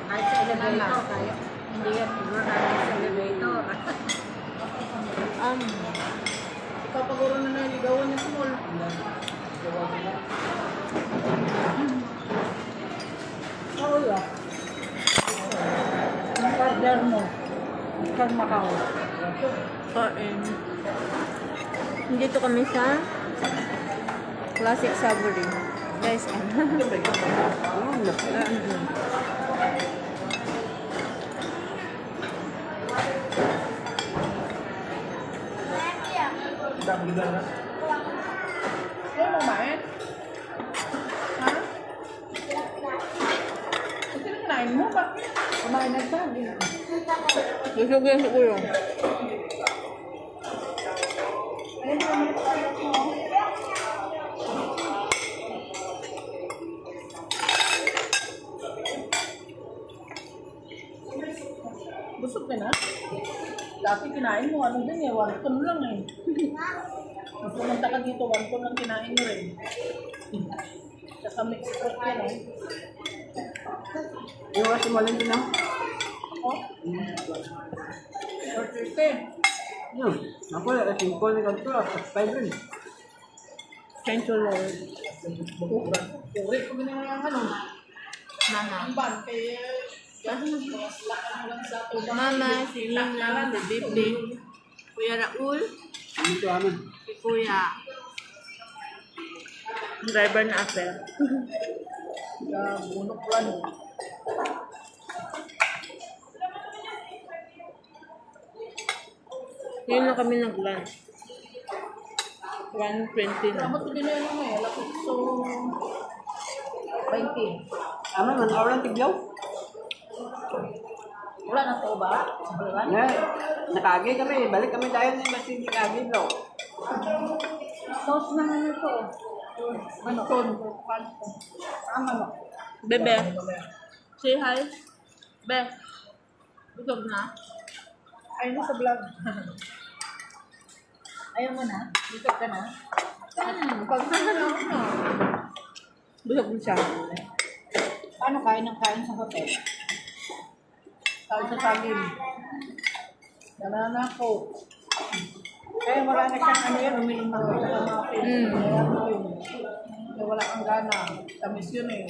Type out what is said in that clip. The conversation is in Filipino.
Kahit sa elevator, kaya hindi yan siguro namin sa elevator. Papaguro na naligawan niya sa mall. Oo yun. Ang order mo. Sa Macau. Kain. Dito kami sa Classic Savory. Guys, Ano mo kumain? Ha? Kasi kinain mo, bakit? Kumain na siya. busog yan siguro. Busog ka na? Dati kinain mo, ano din eh, 1 ton lang eh. Nung pumunta ka dito, 1 ton lang kinain mo rin. Saka mix fruit yan eh. Yung kasi malin din ako. Oh? Or 50. Yun. Ako, simple na kanto. Subscribe rin. Thank you, Lord. Uri ko binigyan ng ano. Mama. Ang ban, kaya lakan mo lang sa tubang. Mama, si Nina, si Bibi, Kuya Raul, Dito amin. si Kuya. Driver na Apple. Bunok plan. Yun na kami nag-lunch. 1:20 na. Dapat din na yun eh. Lapit so 20. Amin, man, orang tiglaw. Wala na to ba? Sabihan? Nga, nakagi kami. Balik kami dahil na mas hindi kagi bro. Sauce naman ito. Ano? Ton. Tama mo. Bebe, say hi. Be, busog na. Ayun na sa vlog. Ayaw mo na? Dito ka na. Pag Busog na siya. paano kain ng kain sa hotel? Tawag sa saging. Banana ko. Kaya wala na siyang ano yan, umiinom Sa na. muffin. Kaya ano yun. Kaya wala kang gana. Tamis yun eh.